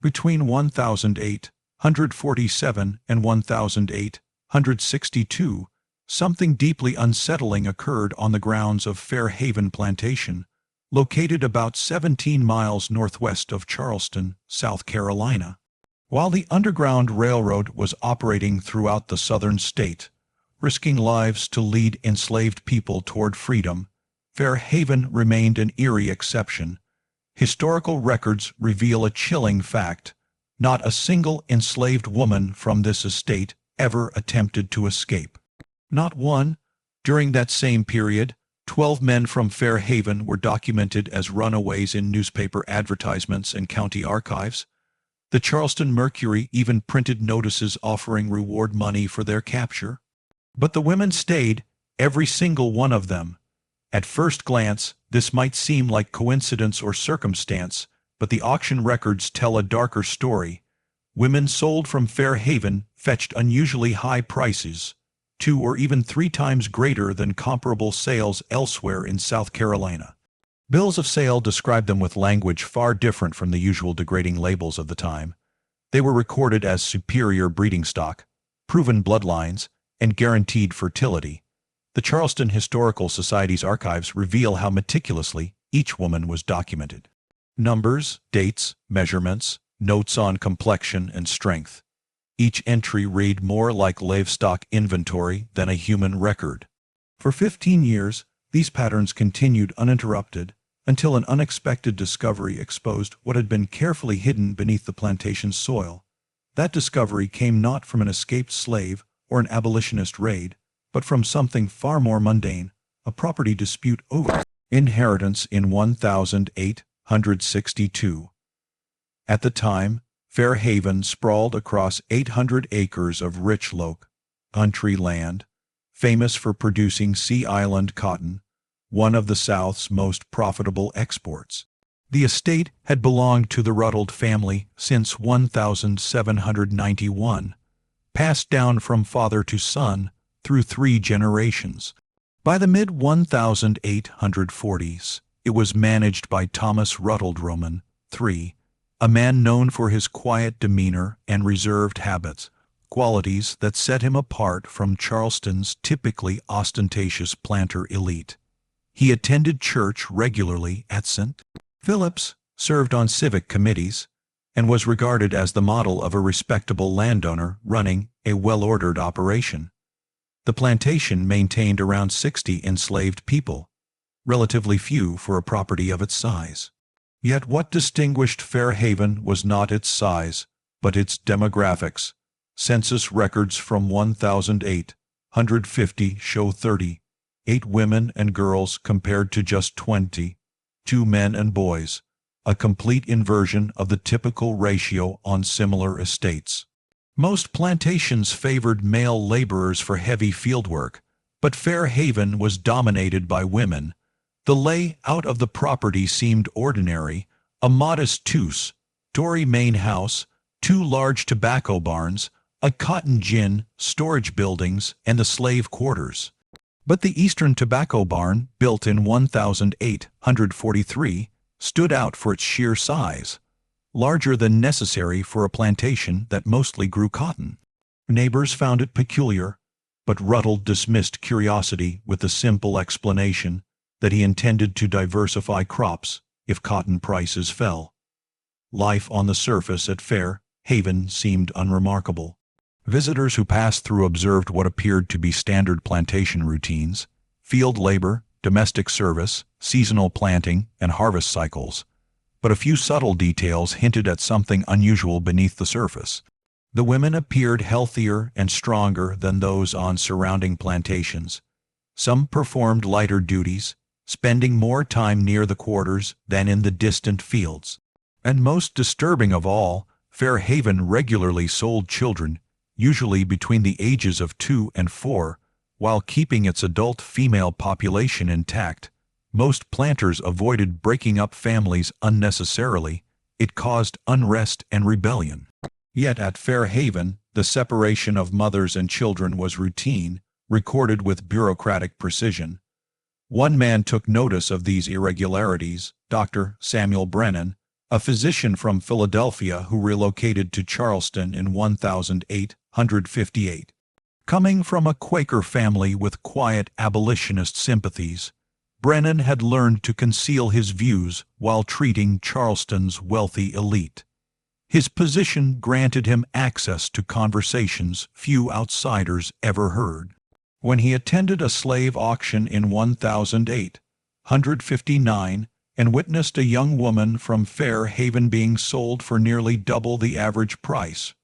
Between 1847 and 1862, something deeply unsettling occurred on the grounds of Fair Haven Plantation, located about 17 miles northwest of Charleston, South Carolina. While the Underground Railroad was operating throughout the southern state, risking lives to lead enslaved people toward freedom, Fair Haven remained an eerie exception. Historical records reveal a chilling fact: not a single enslaved woman from this estate ever attempted to escape. Not one. During that same period, 12 men from Fair Haven were documented as runaways in newspaper advertisements and county archives. The Charleston Mercury even printed notices offering reward money for their capture. But the women stayed, every single one of them. At first glance, this might seem like coincidence or circumstance, but the auction records tell a darker story. Women sold from Fair Haven fetched unusually high prices, 2 or even 3 times greater than comparable sales elsewhere in South Carolina. Bills of sale describe them with language far different from the usual degrading labels of the time. They were recorded as superior breeding stock, proven bloodlines, and guaranteed fertility. The Charleston Historical Society's archives reveal how meticulously each woman was documented. Numbers, dates, measurements, notes on complexion and strength. Each entry read more like livestock inventory than a human record. For 15 years, these patterns continued uninterrupted until an unexpected discovery exposed what had been carefully hidden beneath the plantation's soil. That discovery came not from an escaped slave or an abolitionist raid, but from something far more mundane, a property dispute over inheritance in 1862. At the time, Fair Haven sprawled across 800 acres of rich low country land, famous for producing Sea Island cotton, one of the South's most profitable exports. The estate had belonged to the Ruddled family since 1791, passed down from father to son through 3 generations. By the mid-1840s, it was managed by Thomas Ruddled Roman III, a man known for his quiet demeanor and reserved habits, qualities that set him apart from Charleston's typically ostentatious planter elite. He attended church regularly at St. Philip's, served on civic committees, and was regarded as the model of a respectable landowner running a well-ordered operation. The plantation maintained around 60 enslaved people, relatively few for a property of its size. Yet what distinguished Fair Haven was not its size, but its demographics. Census records from 1850 show 38 women and girls compared to just 22 men and boys, a complete inversion of the typical ratio on similar estates. Most plantations favored male laborers for heavy fieldwork, but Fair Haven was dominated by women. The layout of the property seemed ordinary: a modest two-story main house, 2 large tobacco barns, a cotton gin, storage buildings, and the slave quarters. But the Eastern Tobacco Barn, built in 1843, stood out for its sheer size, larger than necessary for a plantation that mostly grew cotton. Neighbors found it peculiar, but Ruddled dismissed curiosity with the simple explanation that he intended to diversify crops if cotton prices fell. Life on the surface at Fair Haven seemed unremarkable. Visitors who passed through observed what appeared to be standard plantation routines: field labor, domestic service, seasonal planting, and harvest cycles. But a few subtle details hinted at something unusual beneath the surface. The women appeared healthier and stronger than those on surrounding plantations. Some performed lighter duties, spending more time near the quarters than in the distant fields. And most disturbing of all, Fair Haven regularly sold children, usually between the ages of 2 and 4, while keeping its adult female population intact. Most planters avoided breaking up families unnecessarily. It caused unrest and rebellion. Yet at Fair Haven, the separation of mothers and children was routine, recorded with bureaucratic precision. One man took notice of these irregularities: Dr. Samuel Brennan, a physician from Philadelphia who relocated to Charleston in 1858. Coming from a Quaker family with quiet abolitionist sympathies, Brennan had learned to conceal his views while treating Charleston's wealthy elite. His position granted him access to conversations few outsiders ever heard. When he attended a slave auction in 1859 and witnessed a young woman from Fair Haven being sold for nearly double the average price,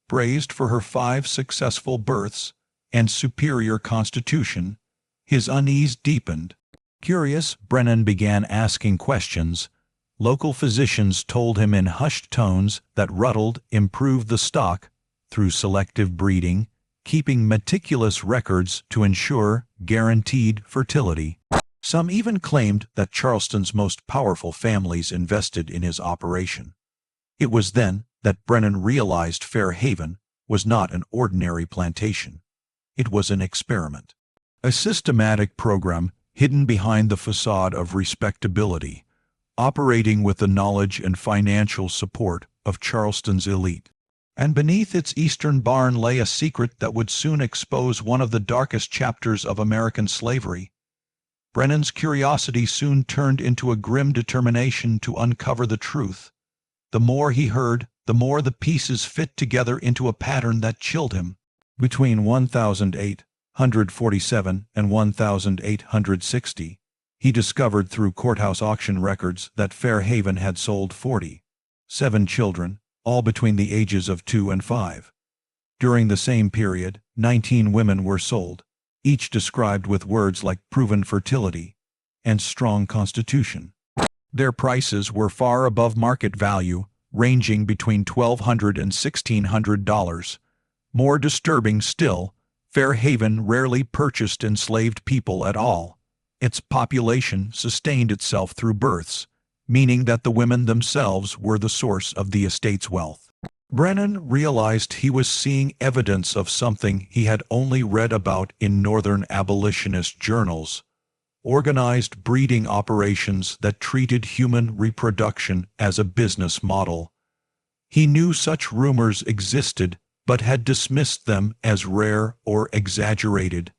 praised for her 5 successful births and superior constitution, his unease deepened. Curious, Brennan began asking questions. Local physicians told him in hushed tones that Ruddled improved the stock through selective breeding, keeping meticulous records to ensure guaranteed fertility. Some even claimed that Charleston's most powerful families invested in his operation. It was then that Brennan realized Fair Haven was not an ordinary plantation. It was an experiment, a systematic program hidden behind the facade of respectability, operating with the knowledge and financial support of Charleston's elite. And beneath its eastern barn lay a secret that would soon expose one of the darkest chapters of American slavery. Brennan's curiosity soon turned into a grim determination to uncover the truth. The more he heard, the more the pieces fit together into a pattern that chilled him. Between 1847 and 1860, he discovered through courthouse auction records that Fair Haven had sold 47 children, all between the ages of 2 and 5. During the same period, 19 women were sold, each described with words like proven fertility and strong constitution. Their prices were far above market value, ranging between $1,200 and $1,600. More disturbing still, Fair Haven rarely purchased enslaved people at all. Its population sustained itself through births, meaning that the women themselves were the source of the estate's wealth. Brennan realized he was seeing evidence of something he had only read about in Northern abolitionist journals: organized breeding operations that treated human reproduction as a business model. He knew such rumors existed, but had dismissed them as rare or exaggerated.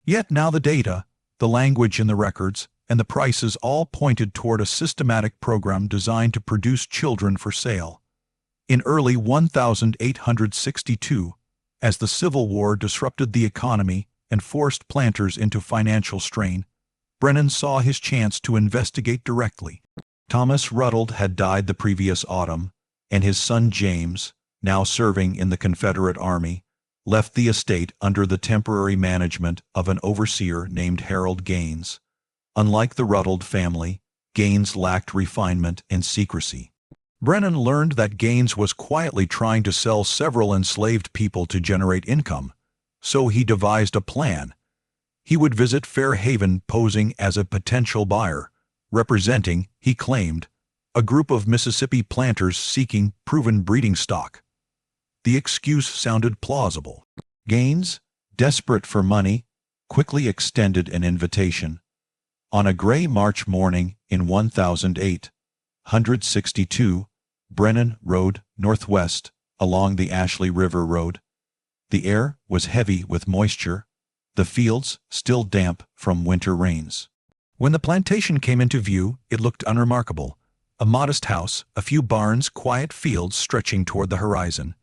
Yet now the data, the language in the records, and the prices all pointed toward a systematic program designed to produce children for sale. In early 1862, as the Civil War disrupted the economy and forced planters into financial strain, Brennan saw his chance to investigate directly. Thomas Ruddled had died the previous autumn, and his son James, now serving in the Confederate Army, left the estate under the temporary management of an overseer named Harold Gaines. Unlike the Ruddled family, Gaines lacked refinement and secrecy. Brennan learned that Gaines was quietly trying to sell several enslaved people to generate income, so he devised a plan. He would visit Fair Haven posing as a potential buyer, representing, he claimed, a group of Mississippi planters seeking proven breeding stock. The excuse sounded plausible. Gaines, desperate for money, quickly extended an invitation. On a gray March morning in 1862, Brennan rode northwest along the Ashley River Road. The air was heavy with moisture, the fields still damp from winter rains. When the plantation came into view, it looked unremarkable. A modest house, a few barns, quiet fields stretching toward the horizon.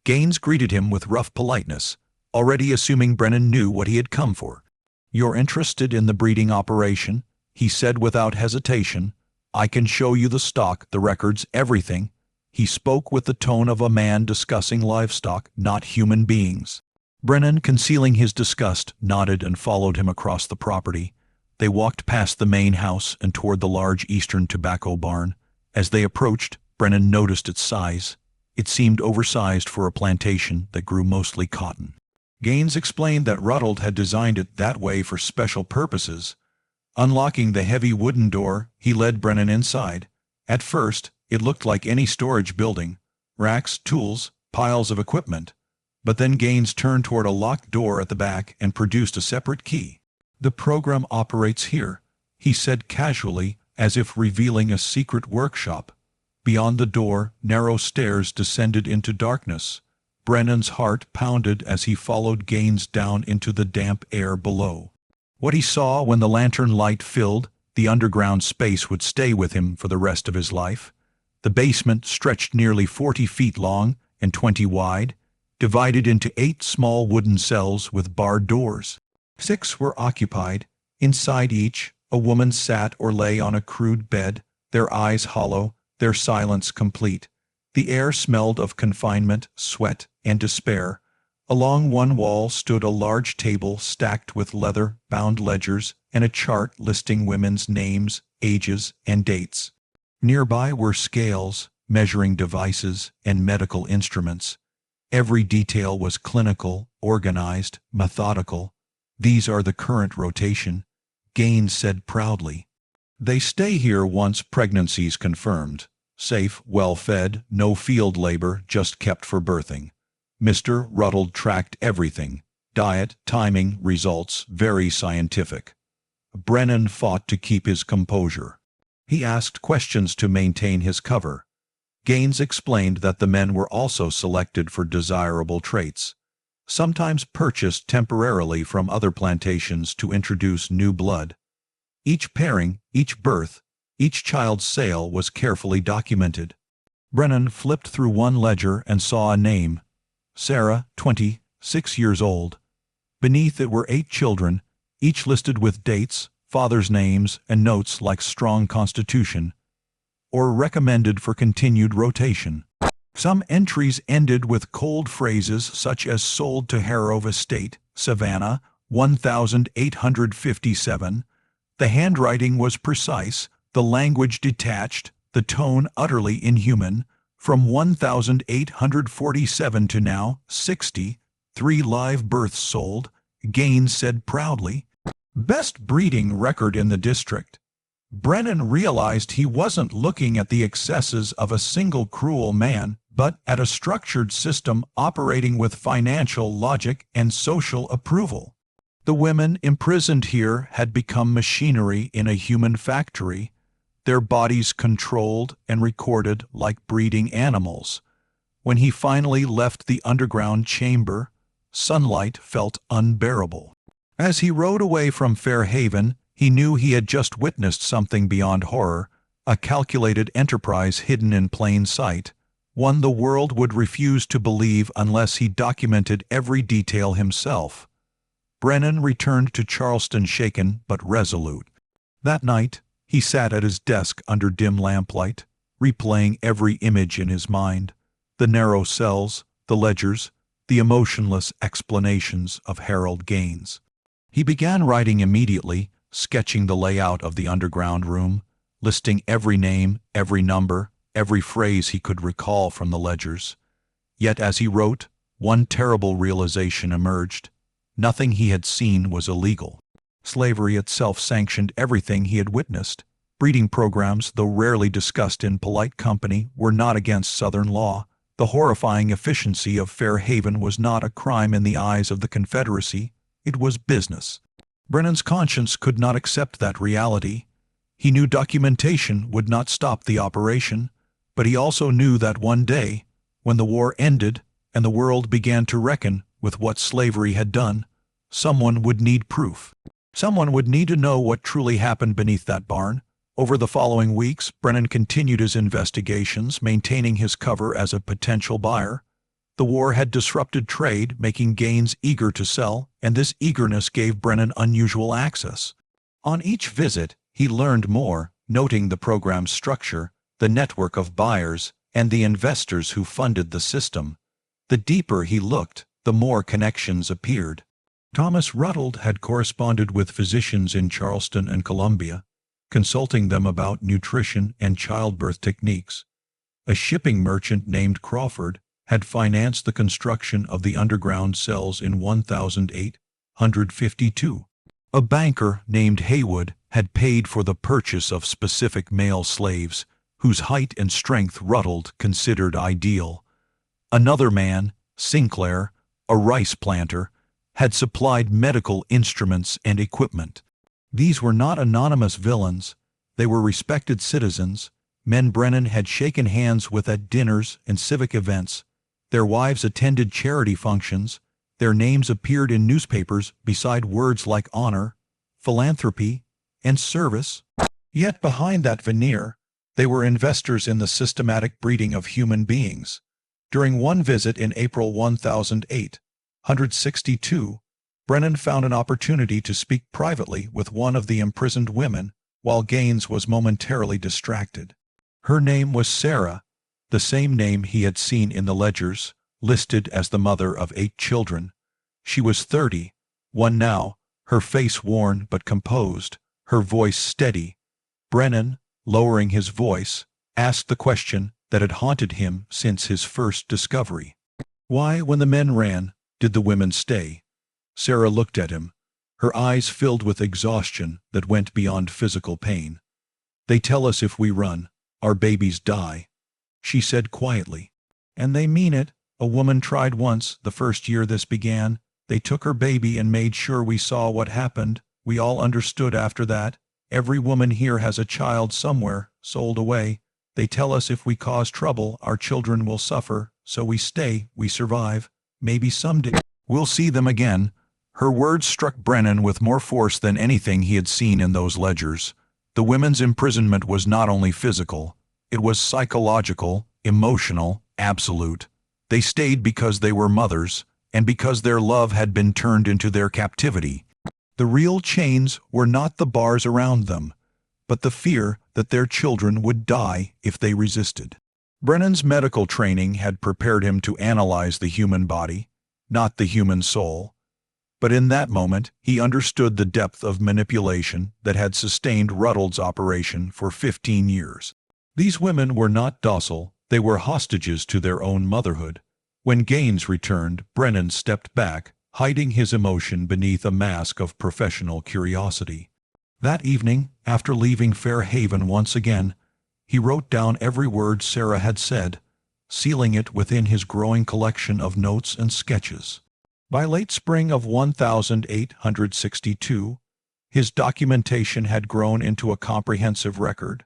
Gaines greeted him with rough politeness, already assuming Brennan knew what he had come for. "You're interested in the breeding operation?" he said without hesitation. "I can show you the stock, the records, everything." He spoke with the tone of a man discussing livestock, not human beings. Brennan, concealing his disgust, nodded and followed him across the property. They walked past the main house and toward the large eastern tobacco barn. As they approached, Brennan noticed its size. It seemed oversized for a plantation that grew mostly cotton. Gaines explained that Ruddled had designed it that way for special purposes. Unlocking the heavy wooden door, he led Brennan inside. At first, it looked like any storage building: racks, tools, piles of equipment. But then Gaines turned toward a locked door at the back and produced a separate key. "The program operates here," he said casually, as if revealing a secret workshop. Beyond the door, narrow stairs descended into darkness. Brennan's heart pounded as he followed Gaines down into the damp air below. What he saw when the lantern light filled the underground space would stay with him for the rest of his life. The basement stretched nearly 40 feet long and 20 wide, divided into 8 small wooden cells with barred doors. 6 were occupied. Inside each, a woman sat or lay on a crude bed, their eyes hollow, their silence complete. The air smelled of confinement, sweat, and despair. Along one wall stood a large table stacked with leather-bound ledgers and a chart listing women's names, ages, and dates. Nearby were scales, measuring devices, and medical instruments. Every detail was clinical, organized, methodical. "These are the current rotation," Gaines said proudly. "They stay here once pregnancy's confirmed. Safe, well-fed, no field labor, just kept for birthing." Mr. Ruddle tracked everything. Diet, timing, results, very scientific. Brennan fought to keep his composure. He asked questions to maintain his cover. Gaines explained that the men were also selected for desirable traits, sometimes purchased temporarily from other plantations to introduce new blood. Each pairing, each birth, each child's sale was carefully documented. Brennan flipped through one ledger and saw a name. Sarah, 26 years old. Beneath it were 8 children, each listed with dates, fathers' names, and notes like strong constitution, or recommended for continued rotation. Some entries ended with cold phrases such as "sold to Harrow Estate, Savannah, 1857. The handwriting was precise, the language detached, the tone utterly inhuman. From 1847 to now, 63 live births sold, Gaines said proudly. Best breeding record in the district. Brennan realized he wasn't looking at the excesses of a single cruel man, but at a structured system operating with financial logic and social approval. The women imprisoned here had become machinery in a human factory, their bodies controlled and recorded like breeding animals. When he finally left the underground chamber, sunlight felt unbearable. As he rode away from Fairhaven, he knew he had just witnessed something beyond horror, a calculated enterprise hidden in plain sight, one the world would refuse to believe unless he documented every detail himself. Brennan returned to Charleston shaken but resolute. That night, he sat at his desk under dim lamplight, replaying every image in his mind, the narrow cells, the ledgers, the emotionless explanations of Harold Gaines. He began writing immediately, sketching the layout of the underground room, listing every name, every number, every phrase he could recall from the ledgers. Yet as he wrote, one terrible realization emerged. Nothing he had seen was illegal. Slavery itself sanctioned everything he had witnessed. Breeding programs, though rarely discussed in polite company, were not against Southern law. The horrifying efficiency of Fairhaven was not a crime in the eyes of the Confederacy. It was business. Brennan's conscience could not accept that reality. He knew documentation would not stop the operation, but he also knew that one day, when the war ended and the world began to reckon with what slavery had done, someone would need proof. Someone would need to know what truly happened beneath that barn. Over the following weeks, Brennan continued his investigations, maintaining his cover as a potential buyer. The war had disrupted trade, making Gaines eager to sell, and this eagerness gave Brennan unusual access. On each visit, he learned more, noting the program's structure, the network of buyers, and the investors who funded the system. The deeper he looked, the more connections appeared. Thomas Ruddle had corresponded with physicians in Charleston and Columbia, consulting them about nutrition and childbirth techniques. A shipping merchant named Crawford had financed the construction of the underground cells in 1852. A banker named Haywood had paid for the purchase of specific male slaves, whose height and strength Ruddle considered ideal. Another man, Sinclair, a rice planter, had supplied medical instruments and equipment. These were not anonymous villains. They were respected citizens, Men Brennan had shaken hands with at dinners and civic events. Their wives attended charity functions. Their names appeared in newspapers beside words like honor, philanthropy, and service. Yet behind that veneer, they were investors in the systematic breeding of human beings. During one visit in April 1862, Brennan found an opportunity to speak privately with one of the imprisoned women while Gaines was momentarily distracted. Her name was Sarah, the same name he had seen in the ledgers, listed as the mother of 8 children. She was 31 now, her face worn but composed, her voice steady. Brennan, lowering his voice, asked the question that had haunted him since his first discovery. Why, when the men ran, did the women stay? Sarah looked at him, her eyes filled with exhaustion that went beyond physical pain. They tell us if we run, our babies die, she said quietly. And they mean it. A woman tried once, the first year this began. They took her baby and made sure we saw what happened. We all understood after that. Every woman here has a child somewhere, sold away. They tell us if we cause trouble, our children will suffer, so we stay, we survive. Maybe someday we'll see them again. Her words struck Brennan with more force than anything he had seen in those ledgers. The women's imprisonment was not only physical, it was psychological, emotional, absolute. They stayed because they were mothers, and because their love had been turned into their captivity. The real chains were not the bars around them, but the fear that their children would die if they resisted. Brennan's medical training had prepared him to analyze the human body, not the human soul. But in that moment, he understood the depth of manipulation that had sustained Ruddle's operation for 15 years. These women were not docile, they were hostages to their own motherhood. When Gaines returned, Brennan stepped back, hiding his emotion beneath a mask of professional curiosity. That evening, after leaving Fair Haven once again, he wrote down every word Sarah had said, sealing it within his growing collection of notes and sketches. By late spring of 1862, his documentation had grown into a comprehensive record.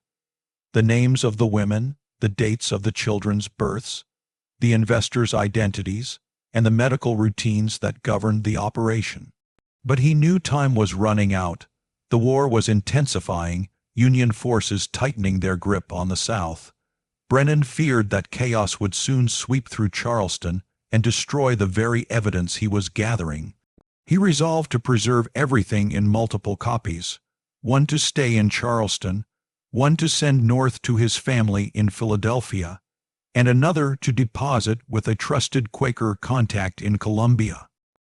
The names of the women, the dates of the children's births, the investors' identities, and the medical routines that governed the operation. But he knew time was running out. The war was intensifying, Union forces tightening their grip on the South. Brennan feared that chaos would soon sweep through Charleston and destroy the very evidence he was gathering. He resolved to preserve everything in multiple copies, one to stay in Charleston, one to send north to his family in Philadelphia, and another to deposit with a trusted Quaker contact in Columbia.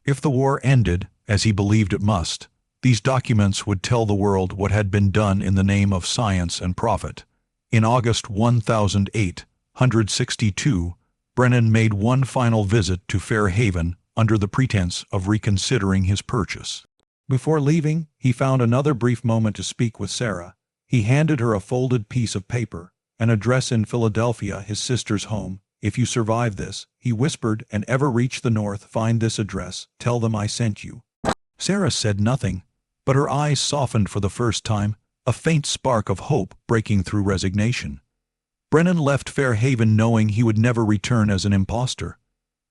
If the war ended, as he believed it must, these documents would tell the world what had been done in the name of science and profit. In August 1862, Brennan made one final visit to Fair Haven under the pretense of reconsidering his purchase. Before leaving, he found another brief moment to speak with Sarah. He handed her a folded piece of paper, an address in Philadelphia, his sister's home. If you survive this, he whispered, and ever reach the North, find this address, tell them I sent you. Sarah said nothing, but her eyes softened for the first time, a faint spark of hope breaking through resignation. Brennan left Fair Haven knowing he would never return as an impostor.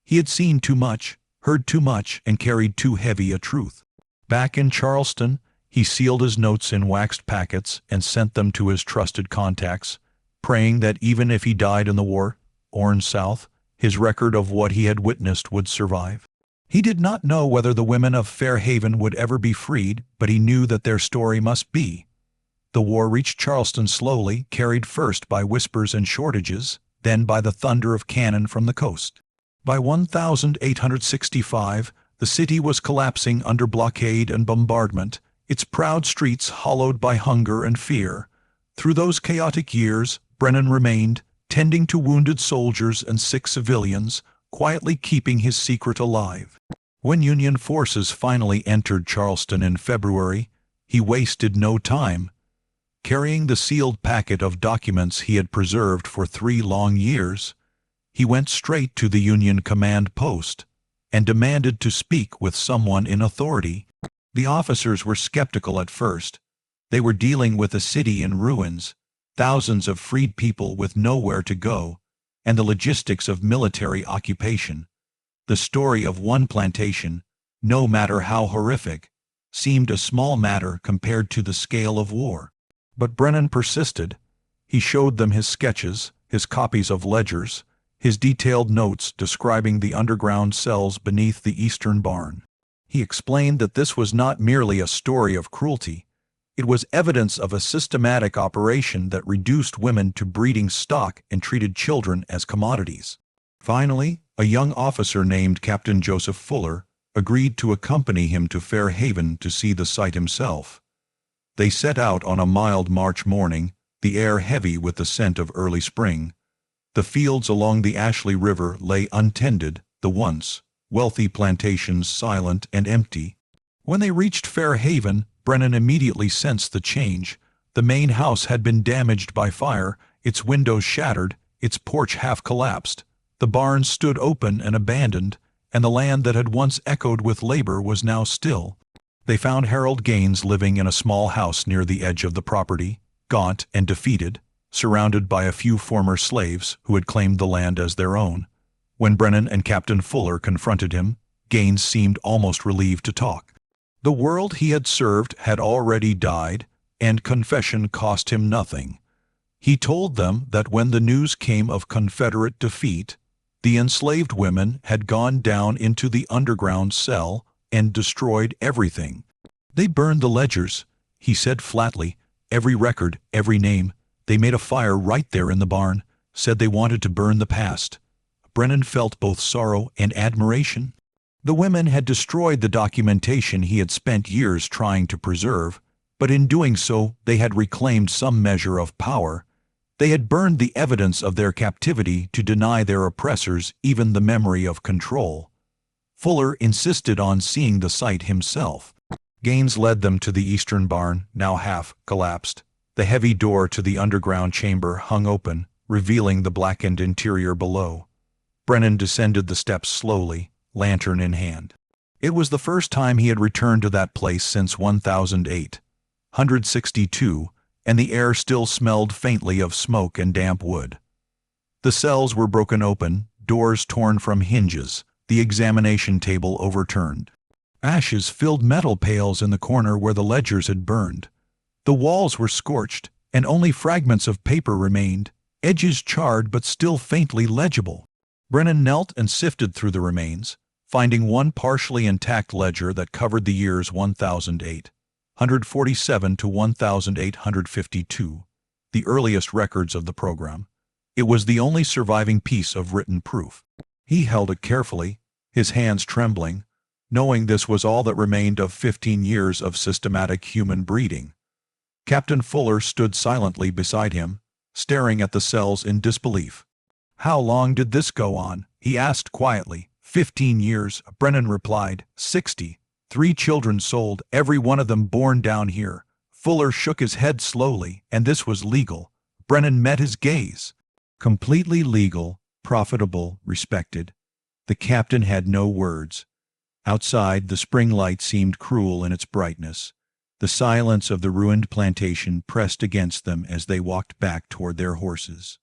He had seen too much, heard too much, and carried too heavy a truth. Back in Charleston, he sealed his notes in waxed packets and sent them to his trusted contacts, praying that even if he died in the war, Orange South, his record of what he had witnessed would survive. He did not know whether the women of Fair Haven would ever be freed, but he knew that their story must be. The war reached Charleston slowly, carried first by whispers and shortages, then by the thunder of cannon from the coast. By 1865, the city was collapsing under blockade and bombardment, its proud streets hollowed by hunger and fear. Through those chaotic years, Brennan remained, tending to wounded soldiers and sick civilians, quietly keeping his secret alive. When Union forces finally entered Charleston in February, he wasted no time. Carrying the sealed packet of documents he had preserved for 3 long years, he went straight to the Union command post and demanded to speak with someone in authority. The officers were skeptical at first. They were dealing with a city in ruins, thousands of freed people with nowhere to go, and the logistics of military occupation. The story of one plantation, no matter how horrific, seemed a small matter compared to the scale of war. But Brennan persisted. He showed them his sketches, his copies of ledgers, his detailed notes describing the underground cells beneath the eastern barn. He explained that this was not merely a story of cruelty. It was evidence of a systematic operation that reduced women to breeding stock and treated children as commodities. Finally, a young officer named Captain Joseph Fuller agreed to accompany him to Fair Haven to see the site himself. They set out on a mild March morning, the air heavy with the scent of early spring. The fields along the Ashley River lay untended, the once wealthy plantations silent and empty. When they reached Fair Haven, Brennan immediately sensed the change. The main house had been damaged by fire, its windows shattered, its porch half collapsed. The barn stood open and abandoned, and the land that had once echoed with labor was now still. They found Harold Gaines living in a small house near the edge of the property, gaunt and defeated, surrounded by a few former slaves who had claimed the land as their own. When Brennan and Captain Fuller confronted him, Gaines seemed almost relieved to talk. The world he had served had already died, and confession cost him nothing. He told them that when the news came of Confederate defeat, the enslaved women had gone down into the underground cell and destroyed everything. They burned the ledgers, he said flatly, every record, every name. They made a fire right there in the barn, said they wanted to burn the past. Brennan felt both sorrow and admiration. The women had destroyed the documentation he had spent years trying to preserve, but in doing so they had reclaimed some measure of power. They had burned the evidence of their captivity to deny their oppressors even the memory of control. Fuller insisted on seeing the site himself. Gaines led them to the eastern barn, now half collapsed. The heavy door to the underground chamber hung open, revealing the blackened interior below. Brennan descended the steps slowly, lantern in hand. It was the first time he had returned to that place since 1862, and the air still smelled faintly of smoke and damp wood. The cells were broken open, doors torn from hinges, the examination table overturned. Ashes filled metal pails in the corner where the ledgers had burned. The walls were scorched, and only fragments of paper remained, edges charred but still faintly legible. Brennan knelt and sifted through the remains, finding one partially intact ledger that covered the years 1847 to 1852, the earliest records of the program. It was the only surviving piece of written proof. He held it carefully, his hands trembling, knowing this was all that remained of 15 years of systematic human breeding. Captain Fuller stood silently beside him, staring at the cells in disbelief. "How long did this go on?" he asked quietly. 15 years, Brennan replied. 60. 3 children sold, every one of them born down here. Fuller shook his head slowly, and this was legal. Brennan met his gaze. Completely legal, profitable, respected. The captain had no words. Outside, the spring light seemed cruel in its brightness. The silence of the ruined plantation pressed against them as they walked back toward their horses.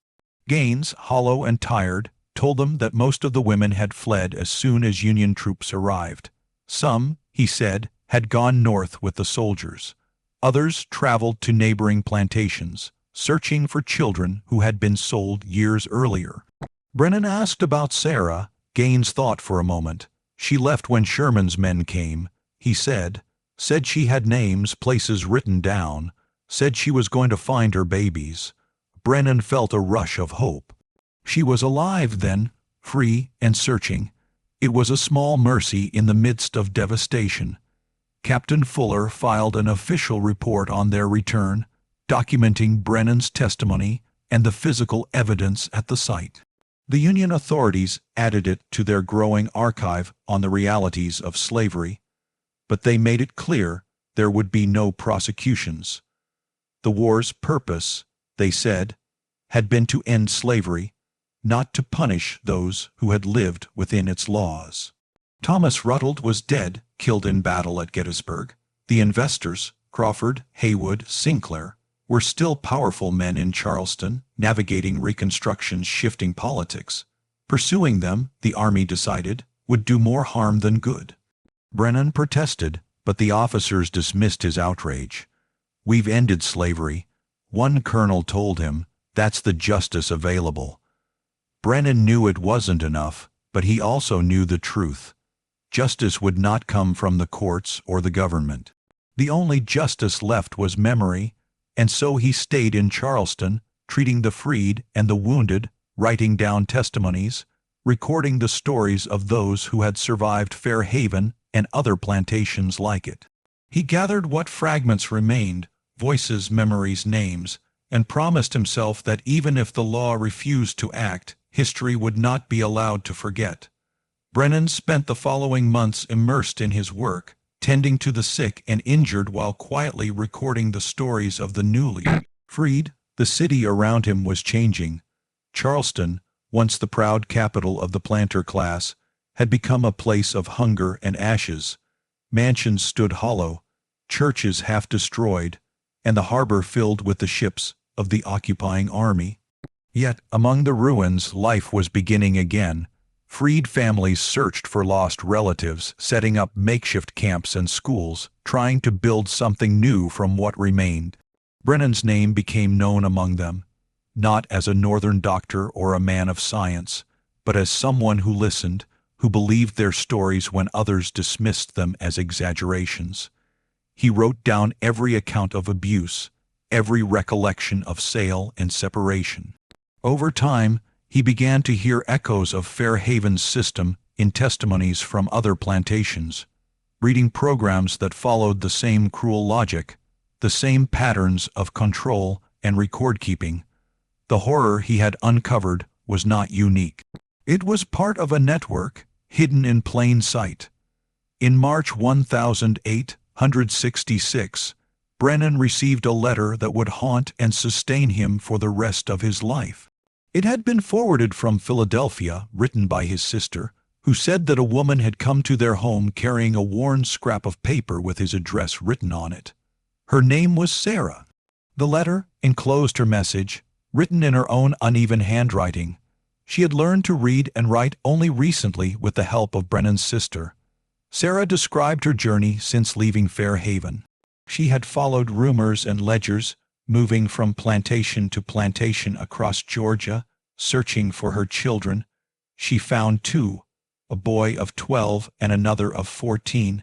Gaines, hollow and tired, told them that most of the women had fled as soon as Union troops arrived. Some, he said, had gone north with the soldiers. Others traveled to neighboring plantations, searching for children who had been sold years earlier. Brennan asked about Sarah. Gaines thought for a moment. "She left when Sherman's men came," he said. "Said she had names, places written down. Said she was going to find her babies." Brennan felt a rush of hope. She was alive then, free and searching. It was a small mercy in the midst of devastation. Captain Fuller filed an official report on their return, documenting Brennan's testimony and the physical evidence at the site. The Union authorities added it to their growing archive on the realities of slavery, but they made it clear there would be no prosecutions. The war's purpose, they said, had been to end slavery, not to punish those who had lived within its laws. Thomas Rutland was dead, killed in battle at Gettysburg. The investors, Crawford, Haywood, Sinclair, were still powerful men in Charleston, navigating Reconstruction's shifting politics. Pursuing them, the Army decided, would do more harm than good. Brennan protested, but the officers dismissed his outrage. "We've ended slavery," one colonel told him. "That's the justice available." Brennan knew it wasn't enough, but he also knew the truth. Justice would not come from the courts or the government. The only justice left was memory, and so he stayed in Charleston, treating the freed and the wounded, writing down testimonies, recording the stories of those who had survived Fair Haven and other plantations like it. He gathered what fragments remained, voices, memories, names, and promised himself that even if the law refused to act, history would not be allowed to forget. Brennan spent the following months immersed in his work, tending to the sick and injured while quietly recording the stories of the newly freed. The city around him was changing. Charleston, once the proud capital of the planter class, had become a place of hunger and ashes. Mansions stood hollow, churches half destroyed, and the harbor filled with the ships of the occupying army. Yet, among the ruins, life was beginning again. Freed families searched for lost relatives, setting up makeshift camps and schools, trying to build something new from what remained. Brennan's name became known among them, not as a Northern doctor or a man of science, but as someone who listened, who believed their stories when others dismissed them as exaggerations. He wrote down every account of abuse, every recollection of sale and separation. Over time, he began to hear echoes of Fair Haven's system in testimonies from other plantations, reading programs that followed the same cruel logic, the same patterns of control and record-keeping. The horror he had uncovered was not unique. It was part of a network, hidden in plain sight. In March 1866, Brennan received a letter that would haunt and sustain him for the rest of his life. It had been forwarded from Philadelphia, written by his sister, who said that a woman had come to their home carrying a worn scrap of paper with his address written on it. Her name was Sarah. The letter enclosed her message, written in her own uneven handwriting. She had learned to read and write only recently with the help of Brennan's sister. Sarah described her journey since leaving Fair Haven. She had followed rumors and ledgers, moving from plantation to plantation across Georgia, searching for her children. She found two, a boy of 12 and another of 14.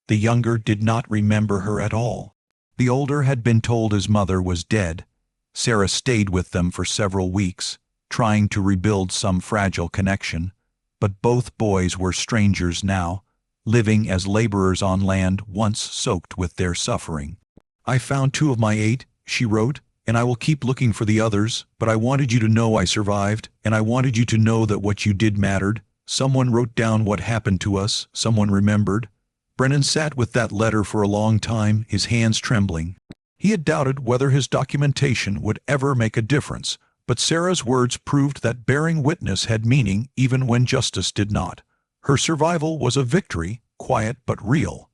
The younger did not remember her at all. The older had been told his mother was dead. Sarah stayed with them for several weeks, trying to rebuild some fragile connection, but both boys were strangers now, living as laborers on land once soaked with their suffering. "I found 2 of my 8, she wrote, "and I will keep looking for the others, but I wanted you to know I survived, and I wanted you to know that what you did mattered. Someone wrote down what happened to us, someone remembered." Brennan sat with that letter for a long time, his hands trembling. He had doubted whether his documentation would ever make a difference, but Sarah's words proved that bearing witness had meaning even when justice did not. Her survival was a victory, quiet but real.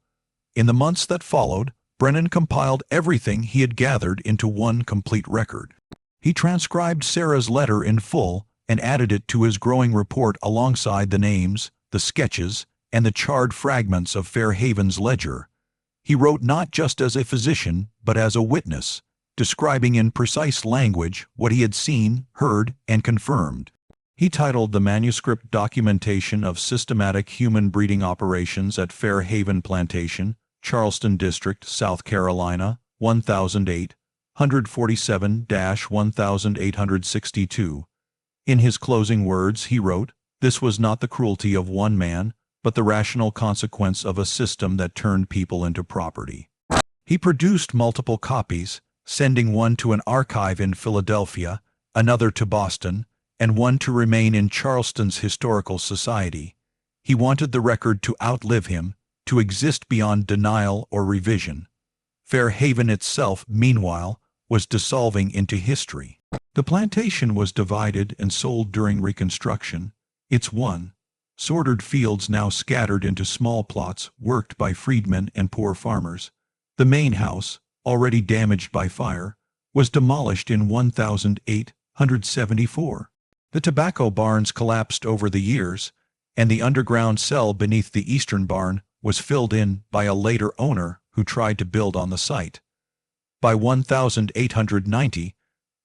In the months that followed, Brennan compiled everything he had gathered into one complete record. He transcribed Sarah's letter in full and added it to his growing report alongside the names, the sketches, and the charred fragments of Fair Haven's ledger. He wrote not just as a physician, but as a witness, describing in precise language what he had seen, heard, and confirmed. He titled the manuscript Documentation of Systematic Human Breeding Operations at Fair Haven Plantation, Charleston District, South Carolina, 1008, 147-1862. In his closing words, he wrote, "This was not the cruelty of one man, but the rational consequence of a system that turned people into property." He produced multiple copies, sending one to an archive in Philadelphia, another to Boston, and one to remain in Charleston's Historical Society. He wanted the record to outlive him, to exist beyond denial or revision. Fair Haven itself, meanwhile, was dissolving into history. The plantation was divided and sold during Reconstruction. Its sorted fields now scattered into small plots worked by freedmen and poor farmers. The main house, already damaged by fire, was demolished in 1874. The tobacco barns collapsed over the years, and the underground cell beneath the eastern barn was filled in by a later owner who tried to build on the site. By 1890,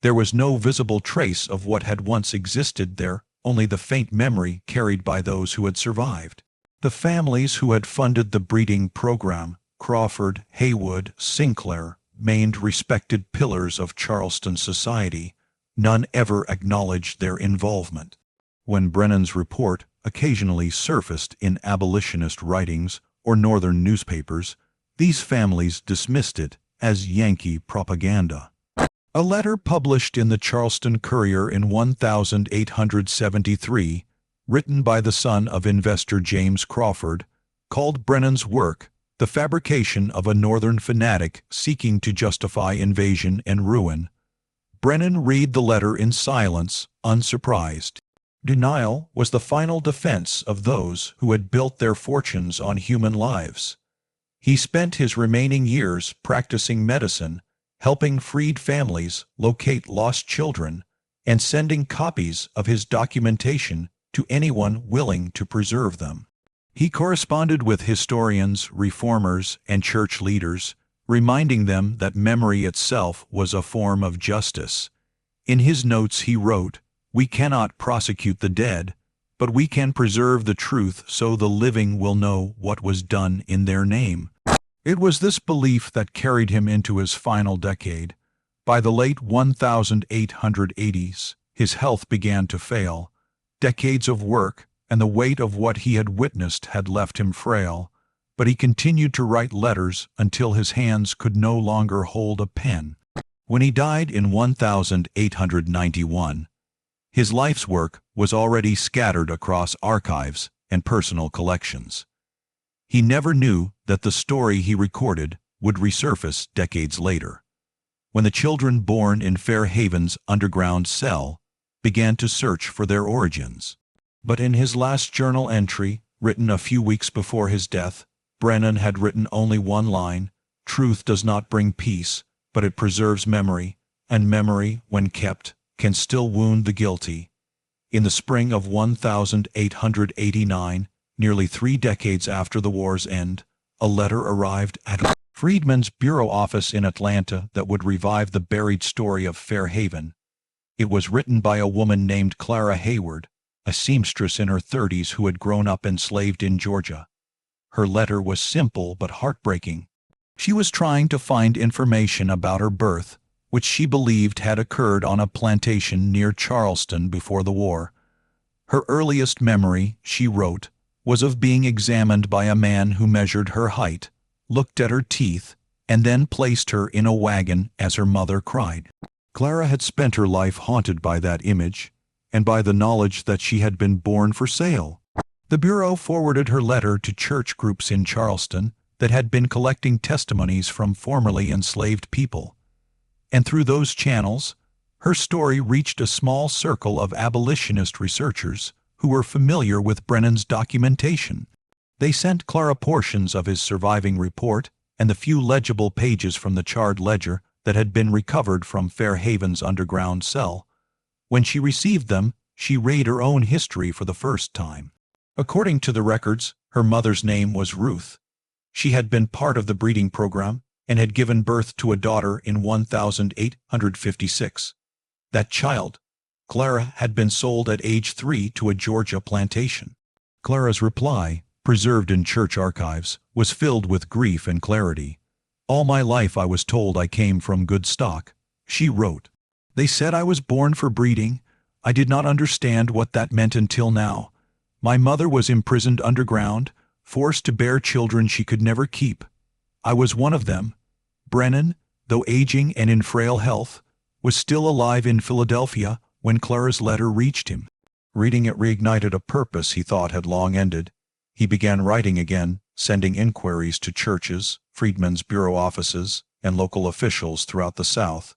there was no visible trace of what had once existed there, only the faint memory carried by those who had survived. The families who had funded the breeding program, Crawford, Haywood, Sinclair, remained respected pillars of Charleston society. None ever acknowledged their involvement. When Brennan's report occasionally surfaced in abolitionist writings or Northern newspapers, these families dismissed it as Yankee propaganda. A letter published in the Charleston Courier in 1873, written by the son of investor James Crawford, called Brennan's work the fabrication of a Northern fanatic seeking to justify invasion and ruin. Brennan read the letter in silence, unsurprised. Denial was the final defense of those who had built their fortunes on human lives. He spent his remaining years practicing medicine, helping freed families locate lost children, and sending copies of his documentation to anyone willing to preserve them. He corresponded with historians, reformers, and church leaders, reminding them that memory itself was a form of justice. In his notes he wrote, "We cannot prosecute the dead, but we can preserve the truth so the living will know what was done in their name." It was this belief that carried him into his final decade. By the late 1880s, his health began to fail. Decades of work and the weight of what he had witnessed had left him frail, but he continued to write letters until his hands could no longer hold a pen. When he died in 1891, his life's work was already scattered across archives and personal collections. He never knew that the story he recorded would resurface decades later, when the children born in Fairhaven's underground cell began to search for their origins. But in his last journal entry, written a few weeks before his death, Brennan had written only one line: "Truth does not bring peace, but it preserves memory, and memory, when kept, can still wound the guilty." In the spring of 1889, nearly 3 decades after the war's end, a letter arrived at Friedman's bureau office in Atlanta that would revive the buried story of Fairhaven. It was written by a woman named Clara Hayward, a seamstress in her 30s who had grown up enslaved in Georgia. Her letter was simple but heartbreaking. She was trying to find information about her birth, which she believed had occurred on a plantation near Charleston before the war. Her earliest memory, she wrote, was of being examined by a man who measured her height, looked at her teeth, and then placed her in a wagon as her mother cried. Clara had spent her life haunted by that image, and by the knowledge that she had been born for sale. The Bureau forwarded her letter to church groups in Charleston that had been collecting testimonies from formerly enslaved people. And through those channels, her story reached a small circle of abolitionist researchers who were familiar with Brennan's documentation. They sent Clara portions of his surviving report and the few legible pages from the charred ledger that had been recovered from Fairhaven's underground cell. When she received them, she read her own history for the first time. According to the records, her mother's name was Ruth. She had been part of the breeding program and had given birth to a daughter in 1856. That child, Clara, had been sold at age 3 to a Georgia plantation. Clara's reply, preserved in church archives, was filled with grief and clarity. "All my life I was told I came from good stock," she wrote. "They said I was born for breeding. I did not understand what that meant until now. My mother was imprisoned underground, forced to bear children she could never keep. I was one of them. Brennan, though aging and in frail health, was still alive in Philadelphia when Clara's letter reached him." Reading it reignited a purpose he thought had long ended. He began writing again, sending inquiries to churches, Friedman's bureau offices, and local officials throughout the South.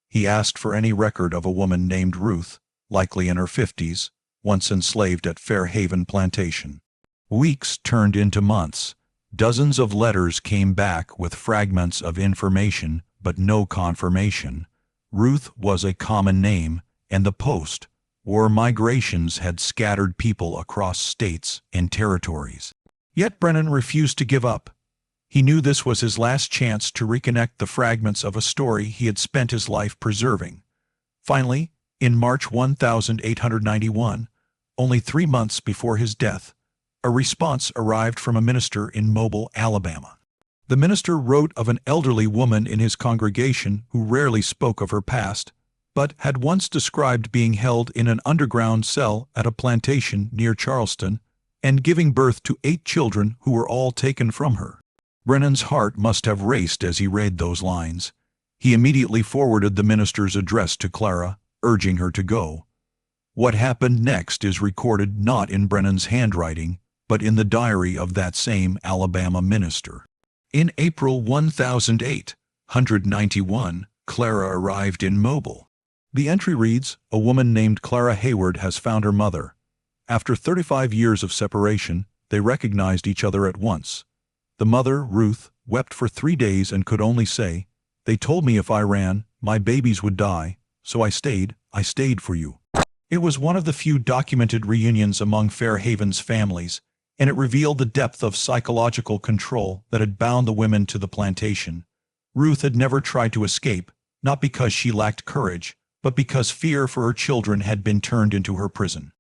He asked for any record of a woman named Ruth, likely in her 50s, once enslaved at Fairhaven Plantation. Weeks turned into months. Dozens of letters came back with fragments of information, but no confirmation. Ruth was a common name, and the post-war migrations had scattered people across states and territories. Yet Brennan refused to give up. He knew this was his last chance to reconnect the fragments of a story he had spent his life preserving. Finally, in March 1891, only 3 months before his death, a response arrived from a minister in Mobile, Alabama. The minister wrote of an elderly woman in his congregation who rarely spoke of her past, but had once described being held in an underground cell at a plantation near Charleston and giving birth to 8 children who were all taken from her. Brennan's heart must have raced as he read those lines. He immediately forwarded the minister's address to Clara, urging her to go. What happened next is recorded not in Brennan's handwriting, but in the diary of that same Alabama minister. In April 1891, Clara arrived in Mobile. The entry reads, "A woman named Clara Hayward has found her mother. After 35 years of separation, they recognized each other at once. The mother, Ruth, wept for 3 days and could only say, 'They told me if I ran, my babies would die, so I stayed for you.'" It was one of the few documented reunions among Fairhaven's families, and it revealed the depth of psychological control that had bound the women to the plantation. Ruth had never tried to escape, not because she lacked courage, but because fear for her children had been turned into her prison.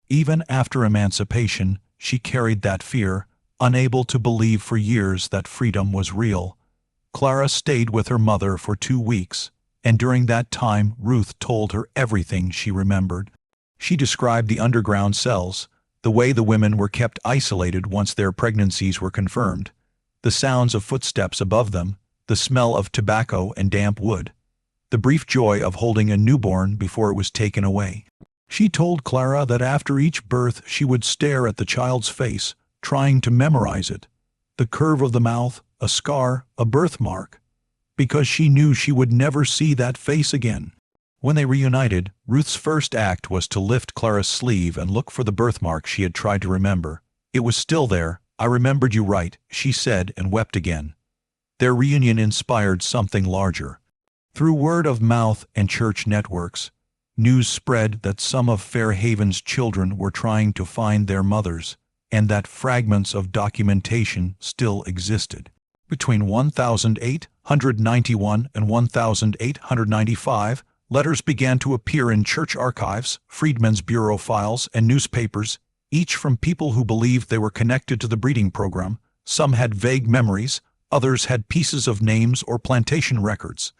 Even after emancipation, she carried that fear, unable to believe for years that freedom was real. Clara stayed with her mother for 2 weeks, and during that time Ruth told her everything she remembered. She described the underground cells, the way the women were kept isolated once their pregnancies were confirmed, the sounds of footsteps above them, the smell of tobacco and damp wood, the brief joy of holding a newborn before it was taken away. She told Clara that after each birth she would stare at the child's face, trying to memorize it, the curve of the mouth, a scar, a birthmark, because she knew she would never see that face again. When they reunited, Ruth's first act was to lift Clara's sleeve and look for the birthmark she had tried to remember. "It was still there. I remembered you right," she said, and wept again. Their reunion inspired something larger. Through word of mouth and church networks, news spread that some of Fairhaven's children were trying to find their mothers, and that fragments of documentation still existed. Between 1891 and 1895, letters began to appear in church archives, Freedmen's Bureau files, and newspapers, each from people who believed they were connected to the breeding program. Some had vague memories, others had pieces of names or plantation records.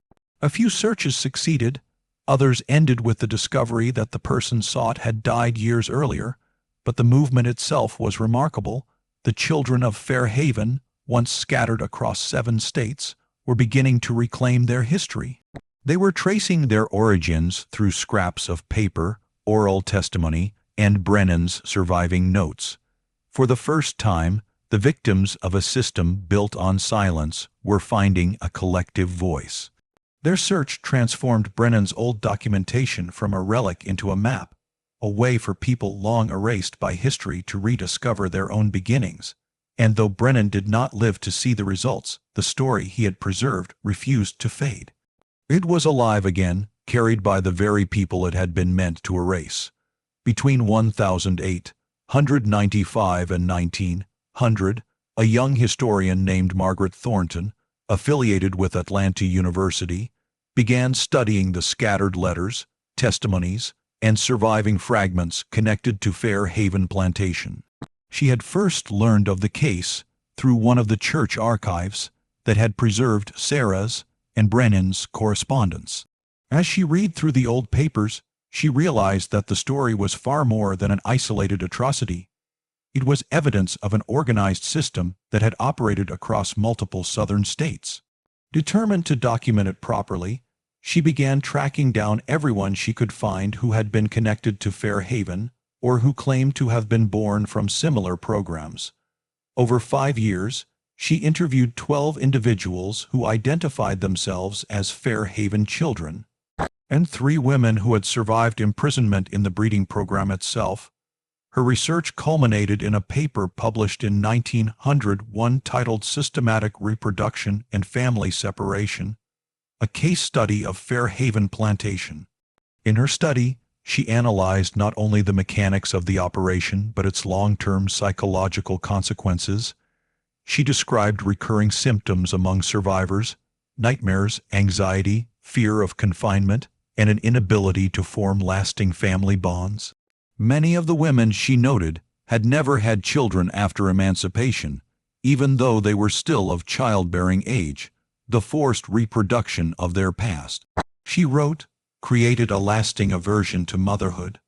A few searches succeeded, others ended with the discovery that the person sought had died years earlier, but the movement itself was remarkable. The children of Fairhaven, once scattered across 7 states, were beginning to reclaim their history. They were tracing their origins through scraps of paper, oral testimony, and Brennan's surviving notes. For the first time, the victims of a system built on silence were finding a collective voice. Their search transformed Brennan's old documentation from a relic into a map, a way for people long erased by history to rediscover their own beginnings. And though Brennan did not live to see the results, the story he had preserved refused to fade. It was alive again, carried by the very people it had been meant to erase. Between 1895 and 1900, a young historian named Margaret Thornton, affiliated with Atlanta University, began studying the scattered letters, testimonies, and surviving fragments connected to Fairhaven Plantation. She had first learned of the case through one of the church archives that had preserved Sarah's and Brennan's correspondence. As she read through the old papers, she realized that the story was far more than an isolated atrocity. It was evidence of an organized system that had operated across multiple southern states. Determined to document it properly, she began tracking down everyone she could find who had been connected to Fairhaven or who claimed to have been born from similar programs. Over 5 years, she interviewed 12 individuals who identified themselves as Fairhaven children, and 3 women who had survived imprisonment in the breeding program itself. Her research culminated in a paper published in 1901 titled Systematic Reproduction and Family Separation, a case study of Fairhaven Plantation. In her study, she analyzed not only the mechanics of the operation but its long-term psychological consequences. She described recurring symptoms among survivors: nightmares, anxiety, fear of confinement, and an inability to form lasting family bonds. Many of the women, she noted, had never had children after emancipation, even though they were still of childbearing age, the forced reproduction of their past. She wrote, created a lasting aversion to motherhood.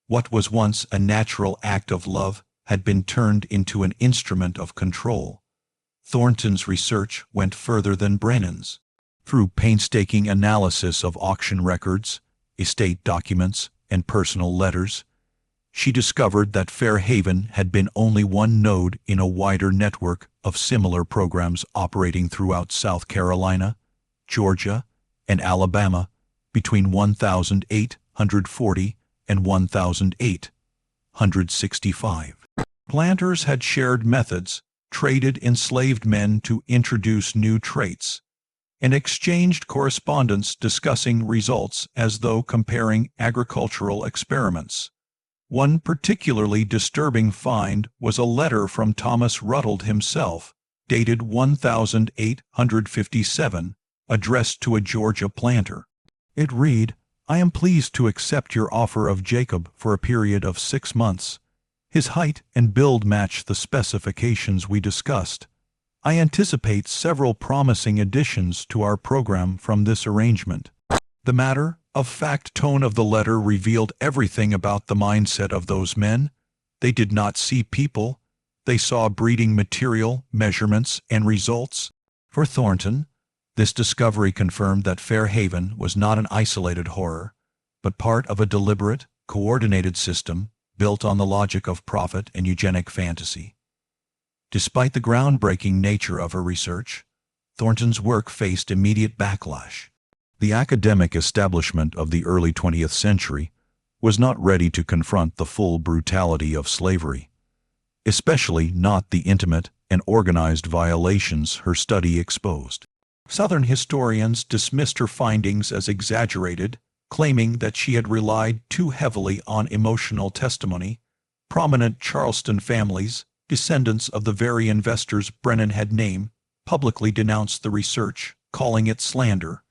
What was once a natural act of love had been turned into an instrument of control. Thornton's research went further than Brennan's. Through painstaking analysis of auction records, estate documents, and personal letters, she discovered that Fairhaven had been only one node in a wider network of similar programs operating throughout South Carolina, Georgia, and Alabama between 1840 and 1865. Planters had shared methods, traded enslaved men to introduce new traits, and exchanged correspondence discussing results as though comparing agricultural experiments. One particularly disturbing find was a letter from Thomas Rutteld himself, dated 1857, addressed to a Georgia planter. It read, "I am pleased to accept your offer of Jacob for a period of 6 months. His height and build match the specifications we discussed. I anticipate several promising additions to our program from this arrangement." The matter-of-fact tone of the letter revealed everything about the mindset of those men. They did not see people. They saw breeding material, measurements, and results. For Thornton, this discovery confirmed that Fairhaven was not an isolated horror, but part of a deliberate, coordinated system built on the logic of profit and eugenic fantasy. Despite the groundbreaking nature of her research, Thornton's work faced immediate backlash. The academic establishment of the early 20th century was not ready to confront the full brutality of slavery, especially not the intimate and organized violations her study exposed. Southern historians dismissed her findings as exaggerated, claiming that she had relied too heavily on emotional testimony. Prominent Charleston families, descendants of the very investors Brennan had named, publicly denounced the research, calling it slander.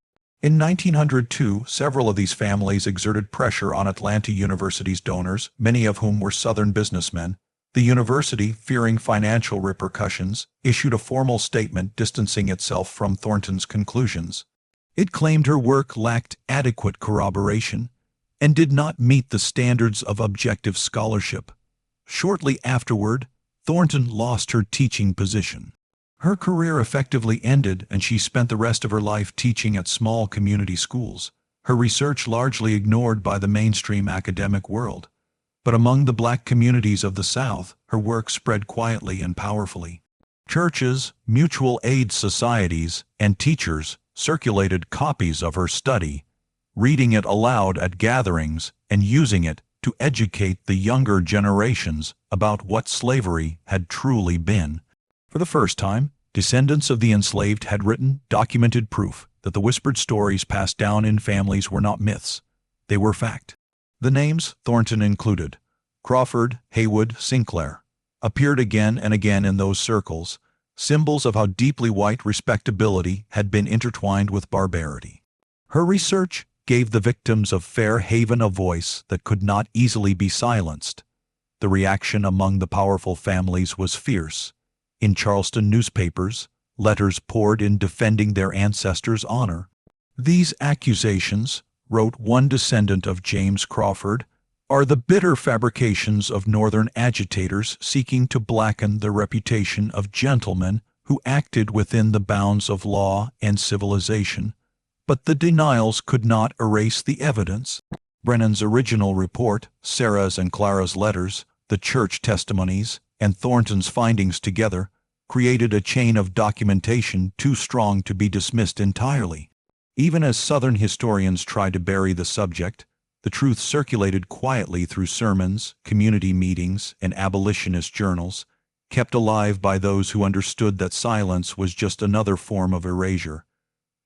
In 1902, several of these families exerted pressure on Atlanta University's donors, many of whom were Southern businessmen. The university, fearing financial repercussions, issued a formal statement distancing itself from Thornton's conclusions. It claimed her work lacked adequate corroboration and did not meet the standards of objective scholarship. Shortly afterward, Thornton lost her teaching position. Her career effectively ended, and she spent the rest of her life teaching at small community schools, her research largely ignored by the mainstream academic world. But among the black communities of the South, her work spread quietly and powerfully. Churches, mutual aid societies, and teachers circulated copies of her study, reading it aloud at gatherings and using it to educate the younger generations about what slavery had truly been. For the first time, descendants of the enslaved had written, documented proof that the whispered stories passed down in families were not myths. They were fact. The names, Thornton included, Crawford, Haywood, Sinclair, appeared again and again in those circles, symbols of how deeply white respectability had been intertwined with barbarity. Her research gave the victims of Fairhaven a voice that could not easily be silenced. The reaction among the powerful families was fierce. In Charleston newspapers, letters poured in defending their ancestors' honor. "These accusations," wrote one descendant of James Crawford, "are the bitter fabrications of Northern agitators seeking to blacken the reputation of gentlemen who acted within the bounds of law and civilization. But the denials could not erase the evidence." Brennan's original report, Sarah's and Clara's letters, the church testimonies, and Thornton's findings together created a chain of documentation too strong to be dismissed entirely. Even as Southern historians tried to bury the subject, the truth circulated quietly through sermons, community meetings, and abolitionist journals, kept alive by those who understood that silence was just another form of erasure.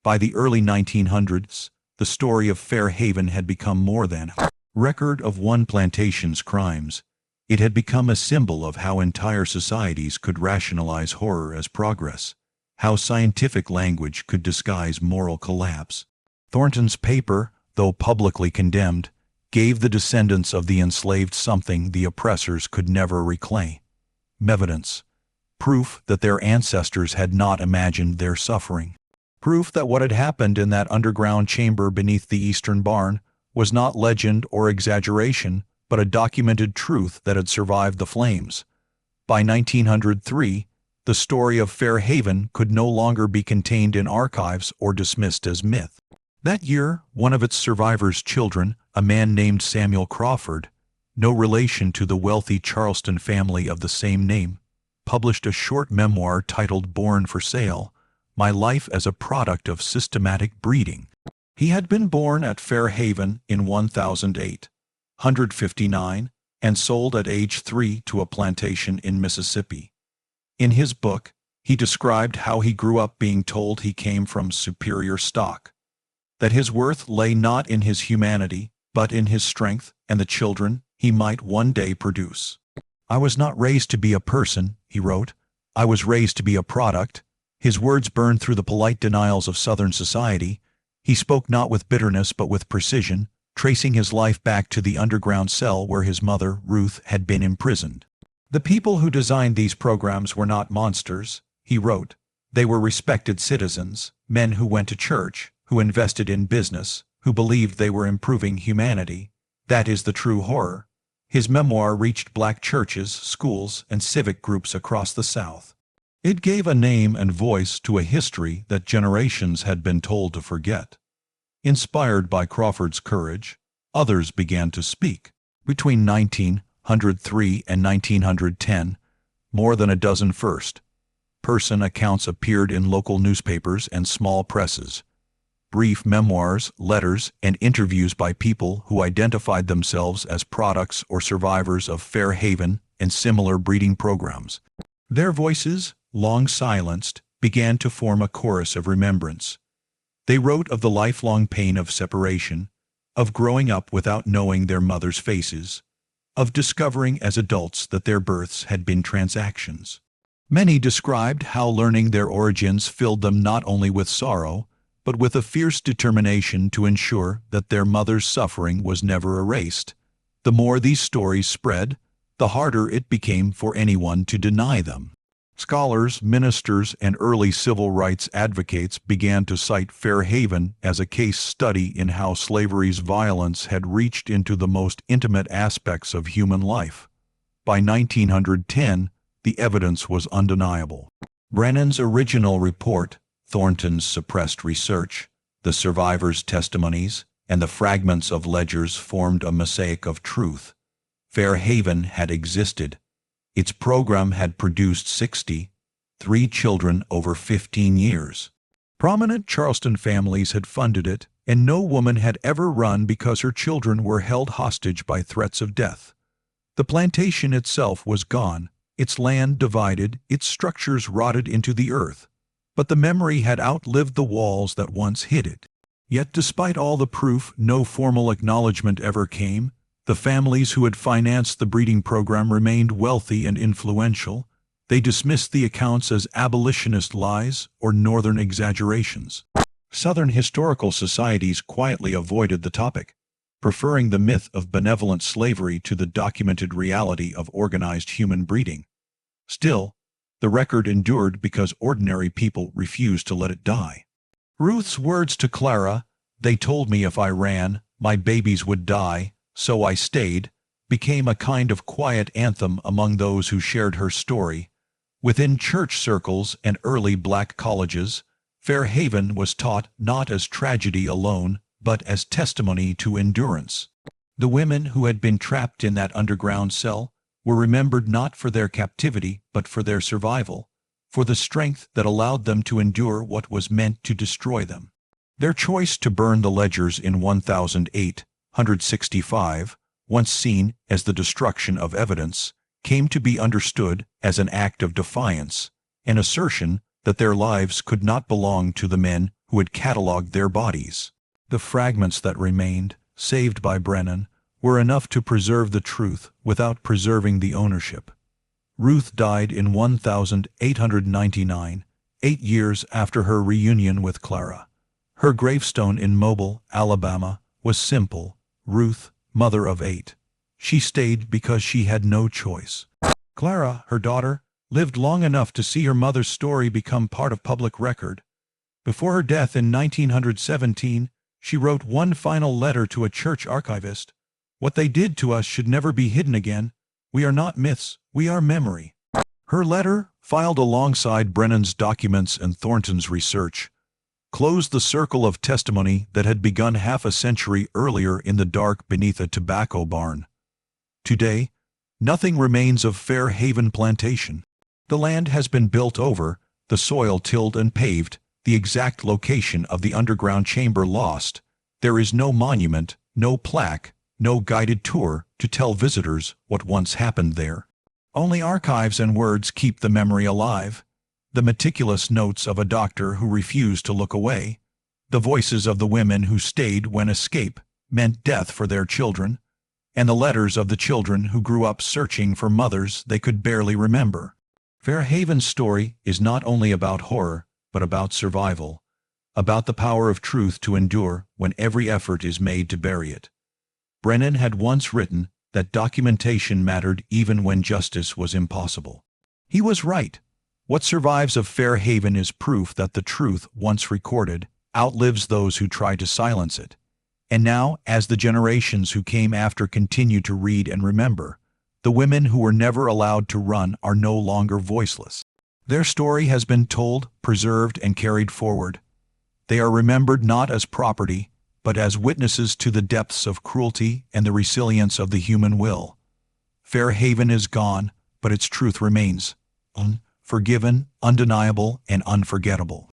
By the early 1900s, the story of Fair Haven had become more than a record of one plantation's crimes. It had become a symbol of how entire societies could rationalize horror as progress, how scientific language could disguise moral collapse. Thornton's paper, though publicly condemned, gave the descendants of the enslaved something the oppressors could never reclaim: evidence, proof that their ancestors had not imagined their suffering. Proof that what had happened in that underground chamber beneath the eastern barn was not legend or exaggeration, but a documented truth that had survived the flames. By 1903, the story of Fair Haven could no longer be contained in archives or dismissed as myth. That year, one of its survivors' children, a man named Samuel Crawford, no relation to the wealthy Charleston family of the same name, published a short memoir titled Born for Sale: My Life as a Product of Systematic Breeding. He had been born at Fair Haven in 1859 and sold at age 3 to a plantation in Mississippi. In his book, he described how he grew up being told he came from superior stock, that his worth lay not in his humanity, but in his strength and the children he might one day produce. "I was not raised to be a person," he wrote. "I was raised to be a product." His words burned through the polite denials of Southern society. He spoke not with bitterness but with precision, tracing his life back to the underground cell where his mother, Ruth, had been imprisoned. "The people who designed these programs were not monsters," he wrote. "They were respected citizens, men who went to church, who invested in business, who believed they were improving humanity. That is the true horror." His memoir reached black churches, schools, and civic groups across the South. It gave a name and voice to a history that generations had been told to forget. Inspired by Crawford's courage, others began to speak. Between 1903 and 1910, more than a dozen first-person accounts appeared in local newspapers and small presses. Brief memoirs, letters, and interviews by people who identified themselves as products or survivors of Fair Haven and similar breeding programs. Their voices, long silenced, began to form a chorus of remembrance. They wrote of the lifelong pain of separation, of growing up without knowing their mothers' faces, of discovering as adults that their births had been transactions. Many described how learning their origins filled them not only with sorrow, but with a fierce determination to ensure that their mother's suffering was never erased. The more these stories spread, the harder it became for anyone to deny them. Scholars, ministers, and early civil rights advocates began to cite Fair Haven as a case study in how slavery's violence had reached into the most intimate aspects of human life. By 1910, the evidence was undeniable. Brennan's original report, Thornton's suppressed research, the survivors' testimonies, and the fragments of ledgers formed a mosaic of truth. Fair Haven had existed. Its program had produced 63 children over 15 years. Prominent Charleston families had funded it, and no woman had ever run because her children were held hostage by threats of death. The plantation itself was gone, its land divided, its structures rotted into the earth. But the memory had outlived the walls that once hid it. Yet despite all the proof, no formal acknowledgement ever came. The families who had financed the breeding program remained wealthy and influential. They dismissed the accounts as abolitionist lies or northern exaggerations. Southern historical societies quietly avoided the topic, preferring the myth of benevolent slavery to the documented reality of organized human breeding. Still, the record endured because ordinary people refused to let it die. Ruth's words to Clara, "They told me if I ran, my babies would die, so I stayed," became a kind of quiet anthem among those who shared her story. Within church circles and early black colleges, Fair Haven was taught not as tragedy alone, but as testimony to endurance. The women who had been trapped in that underground cell were remembered not for their captivity but for their survival, for the strength that allowed them to endure what was meant to destroy them. Their choice to burn the ledgers in 1865, once seen as the destruction of evidence, came to be understood as an act of defiance, an assertion that their lives could not belong to the men who who had catalogued their bodies. The fragments that remained, saved by Brennan, were enough to preserve the truth without preserving the ownership. Ruth died in 1899, 8 years after her reunion with Clara. Her gravestone in Mobile, Alabama, was simple: Ruth, mother of 8. She stayed because she had no choice. Clara, her daughter, lived long enough to see her mother's story become part of public record. Before her death in 1917, she wrote one final letter to a church archivist: "What they did to us should never be hidden again. We are not myths, we are memory." Her letter, filed alongside Brennan's documents and Thornton's research, closed the circle of testimony that had begun half a century earlier in the dark beneath a tobacco barn. Today, nothing remains of Fair Haven Plantation. The land has been built over, the soil tilled and paved, the exact location of the underground chamber lost. There is no monument, no plaque, no guided tour to tell visitors what once happened there. Only archives and words keep the memory alive. The meticulous notes of a doctor who refused to look away, the voices of the women who stayed when escape meant death for their children, and the letters of the children who grew up searching for mothers they could barely remember. Fair Haven's story is not only about horror, but about survival, about the power of truth to endure when every effort is made to bury it. Brennan had once written that documentation mattered even when justice was impossible. He was right. What survives of Fair Haven is proof that the truth, once recorded, outlives those who try to silence it. And now, as the generations who came after continue to read and remember, the women who were never allowed to run are no longer voiceless. Their story has been told, preserved, and carried forward. They are remembered not as property, but as witnesses to the depths of cruelty and the resilience of the human will. Fair Haven is gone, but its truth remains, unforgiven, undeniable, and unforgettable.